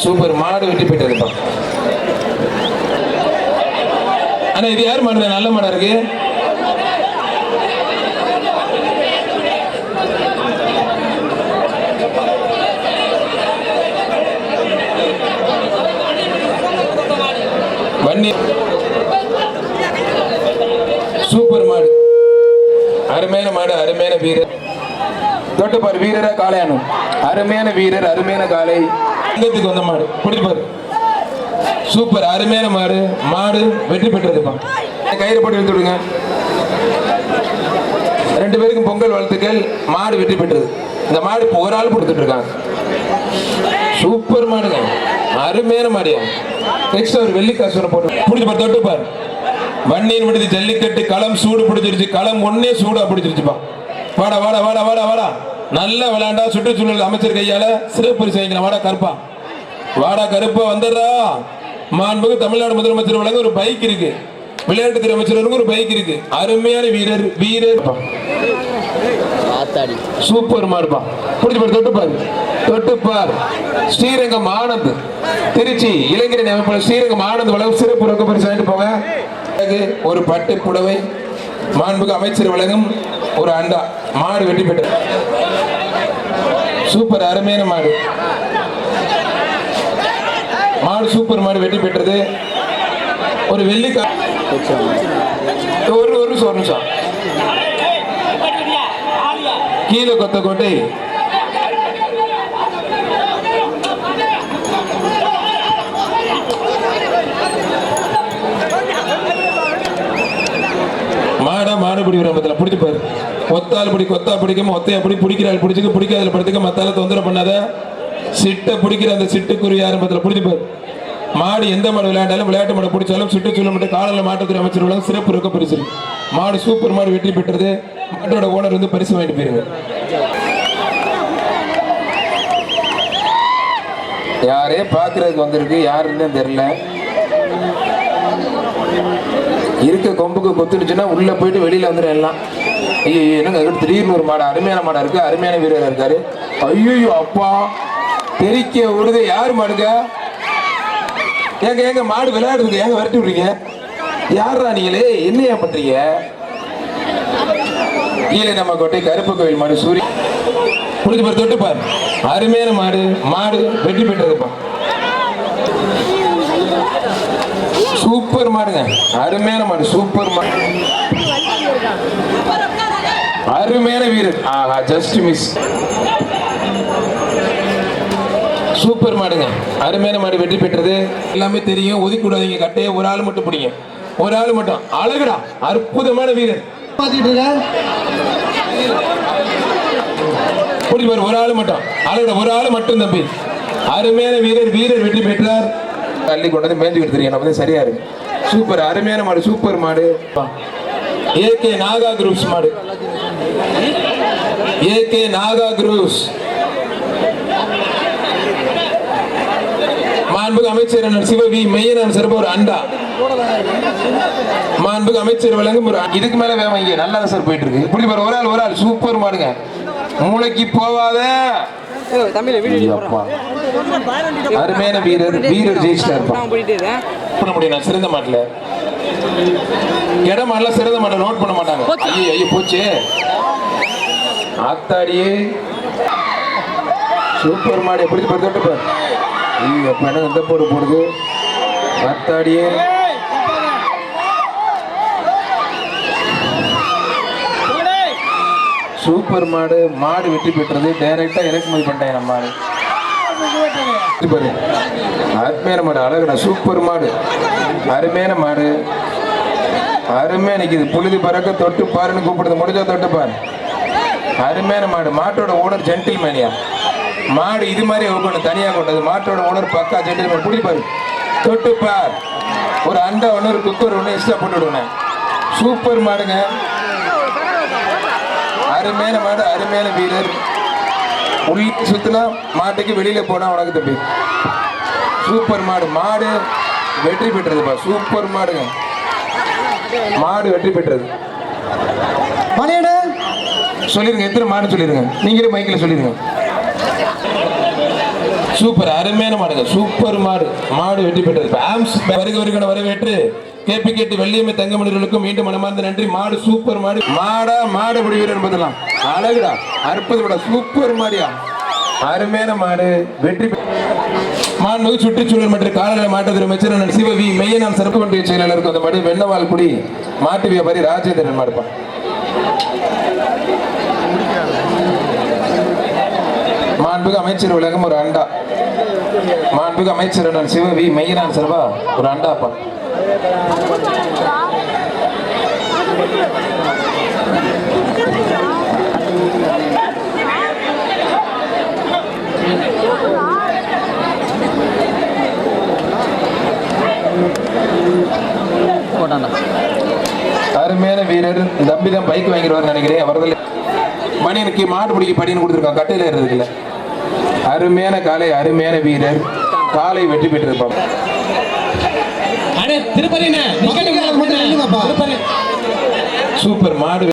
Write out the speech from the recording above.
Super மாடு வெற்றி பெற்றதுப்பா. ஆனா இது யார் மாடு? நல்ல மாடா இருக்கு. வன்னி சூப்பர் மாடு, அருமையான மாடு, அருமையான வீரர். தொட்டுப்பாரு வீரரா காளையானும், அருமையான வீரர், அருமையான காளை. இங்கத்துக்கு வந்த மாடு பிடிப்பாரு. சூப்பர் அருமையான மாடு, மாடு வெற்றி பெற்றதுப்பா. கயிறு போட்டு எடுத்து விடுங்க. 2 பேருக்கும் பொங்கல் வாழ்த்துக்கள். மாடு வெற்றி பெற்றது. இந்த மாடு இப்போ ஒரு ஆள் கொடுத்துட்டு இருக்காங்க. சூப்பர் மாடுங்க, அருமையான மாடியா. நெக்ஸ்ட் ஒரு வெள்ளிக்காசு போட்டு பிடிச்சி பாரு. தொட்டுப்பாரு வன்னியின் விடுதி ஜல்லிக்கட்டு களம் சூடு பிடிச்சிருச்சு. களம் ஒன்னே சூடா பிடிச்சிருச்சுப்பா. வாடா வாடா வாடா வாடா வாடா. நல்லா விளையாண்டா. சுற்றுச்சூழல் அமைச்சர் கையால சிறப்பு பரிசு வாங்கிக்கலாம். வாடா கருப்பா, வாடா கருப்பா வந்துடுறா. மாண்புக்கு தமிழ்நாடு முதலமைச்சர் வழங்க ஒரு பைக் இருக்கு. விளையாட்டுத்துறை அமைச்சருக்கு ஒரு பைக் இருக்கு. அருமையான வீரர், வீரர் சூப்பர் மாடுப்பா. பிடிச்சி பாரு. தொட்டுப்பாரு தொட்டுப்பார். ஸ்ரீரங்கம் ஆனந்த், திருச்சி இளைஞரணி அமைப்பாளர் ஸ்ரீரங்கம் ஆனந்த் வழங்கும் சிறப்பு ரொக்க பரிசு வாங்கிட்டு போங்க. ஒரு பட்டு புடவை. மாண்புக்கு அமைச்சர் வழங்கும் ஒரு அண்டா. மாடு வெற்றி பெற்றது. சூப்பர் அருமையான மாடு, மாடு சூப்பர் மாடு வெற்றி பெற்றது. ஒரு வெள்ளிக்கா ஒரு நிமிஷம் கீழே கொத்த கோட்டை மாடா மாடு பிடி விரும்பத்தில் பிடிச்சி பாரு. ஒத்தாள் பிடி, கொத்தா பிடிக்காம ஒத்தையா பிடி, பிடிக்கிறாள் பிடிச்சிக்க, பிடிக்காத படுத்துக்க, மத்தால தொந்தரவு பண்ணாத. சிட்டை பிடிக்கிற அந்த சிட்டுக்குருவி ஆரம்பத்தில் பிடிச்சி பாரு. மாடு எந்த மாடு விளையாண்டாலும், விளையாட்டு மாடு பிடிச்சாலும் சுற்றுச்சூழல் மட்டும் காலையில் மாட்டுத்துறை அமைச்சர் உலகம் சிறப்பு ரொக்க பரிசு. மாடு சூப்பர் மாடு வெற்றி பெற்றது. மாட்டோட ஓனர் வந்து பரிசு வாங்கிட்டு போயிருங்க. யாரே பாக்குறதுக்கு வந்திருக்கு, யாருன்னு தெரியல. இருக்க கொம்புக்கு கொத்துடுச்சுன்னா உள்ள போயிட்டு வெளியில வந்துடும் எல்லாம். ஐயோ என்னங்க திடீர்னு ஒரு மாடு, அருமையான மாடா இருக்கு, அருமையான வீரர் இருக்காரு. ஐயோ அப்பா தெரிக்க விடுது. யாரு மாடுங்க? ஏங்க ஏங்க மாடு விளையாடுதுங்க, ஏங்க விரட்டி விடுறீங்க? யாரா நீங்களே? என்னையா பண்றீங்க? கீழே நம்ம கோட்டை கருப்பு கோவில் மாடு சூரிய புடிச்சு பாரு. தொட்டு பாரு. அருமையான மாடு, மாடு வெற்றி பெற்றதுப்பா. சூப்பர் மாடுங்க, அருமையான மாடு, சூப்பர் மாடு, அருமையான வீரர். Just miss. சூப்பர் மாடுங்க, அருமையான மாடு வெற்றி பெற்றது. எல்லாமே தெரியும், ஒதுக்கி விடாதீங்க. கட்டையை ஒரு ஆள் மட்டும் பிடிங்க, ஒரு ஆள் மட்டும். அழகுடா, அற்புதமான வீரர். பிடிச்சி பாரு, ஒரு ஆள் மட்டும். அழகுடா, ஒரு ஆள் மட்டும் தம்பி. அருமையான வீரர், வீரர் வெற்றி பெற்றார். அள்ளி கொண்டு வந்து மேய்ஞ்சி கொடுத்துருக்கேன். நம்ம வந்து சரியா இருக்கு. சூப்பர் அருமையான மாடு, சூப்பர் மாடு. ஏகே நாகா குரூப்ஸ் மாடு, ஏகே நாகா குரூப்ஸ். மாண்புக்கு அமைச்சர் சிவவி மெய்யனான் சிறப்பு ஒரு அண்டா. மாண்புக்கு அமைச்சர் வழங்கும் ஒரு இதுக்கு மேல வேகம் இங்க நல்லா சார் போயிட்டு இருக்கு. இப்படி பாரு, ஒரு ஆள் ஒரு ஆள். சூப்பர் மாடுங்க, மூளைக்கு போவாத. அருமையான வீரர், வீரர் ஜெயிச்சிட்டார். பண்ண முடியும் சிறந்த மாட்டல இடம் மாடல சிறந்த மாட்டல நோட் பண்ண மாட்டாங்க. ஐயோ ஐயோ போச்சு ஆத்தாடியே. சூப்பர் மாடு எப்படி பார்த்துட்டு ஐயோ அப்ப எனக்கு எந்த போடு போடுது ஆத்தாடியே. சூப்பர் மாடு, மாடு வெற்றி பெற்றது. டைரக்டா இறக்குமதி பண்ணிட்டேன் நம்ம மாடு. அருமையான மாடு, அழகுடா, சூப்பர் மாடு, அருமையான மாடு, அருமையா நிக்குது. புழுதி பறக்க தொட்டு பாருன்னு கூப்பிடுது. முடிஞ்சா தொட்டு பாரு. அருமையான மாடு. மாட்டோட ஓனர் ஜென்டில்மேனியா. மாடு இது மாதிரி ஒவ்வொன்று தனியாக கொண்டது. மாட்டோட ஓனர் பக்கா ஜென்டில்மேன். புடி பாரு, தொட்டு பார். ஒரு அண்டா ஒன்று, ஒரு குக்கர் ஒன்று எக்ஸ்ட்ரா போட்டு விடுவேன். சூப்பர் மாடுங்க, அருமையான மாடு, அருமையான வீரர். உள்ளே சுத்தினா மாட்டுக்கு, வெளியில போனா உனக்கு தம்பி. சூப்பர் மாடு, மாடு வெற்றி பெற்றதுப்பா. சூப்பர் மாடுங்க, மாடு வெற்றி பெற்றது. சொல்லிருங்க எத்தனை மாடு சொல்லிருங்க. நீங்களே மைக்கில் சொல்லிருங்க. சூப்பர், அருமையான மாடுங்க, சூப்பர் மாடு. மாடு வெற்றி பெற்றது. வருகிறவர்களை வரவேற்று கேபி கேட்டு வெள்ளியம்மை தங்கமணிகளுக்கும் மீண்டும் மனமார்ந்த நன்றி. மாடு சூப்பர் மாடு. மாடா மாடு பிடி வீரர் என்பதெல்லாம் அழகுடா, அற்புதம், சூப்பர் மாடியா, அருமையான மாடு வெற்றி. மாண்புமிகு சுற்றுச்சூழல் மற்றும் காலநிலை மாற்றத்துறை அமைச்சர் சிவவி மெய்யனாம் சிறப்பு ஒன்றிய செயலாளருக்கு அந்த மாடு வெண்ணவால் குடி மாட்டு வியாபாரி ராஜேந்திரன் மாடுப்பான். மாண்புமிகு அமைச்சர் உலகம் ஒரு அண்டா. மாண்புமிகு அமைச்சர் சிவவி மெய்யனான் சிறப்பா ஒரு அண்டாப்பா. அருமையான வீரர் தம்பிதான் பைக் வாங்கிடுவார் நினைக்கிறேன். அவர்கள் மணியனுக்கு மாடு பிடிக்க படின்னு கொடுத்துருக்கான், கட்டையில ஏறதுக்குள்ள. அருமையான காலை, அருமையான வீரர் காலை வெற்றி பெற்றிருப்பாங்க. சூப்பர் மாடு.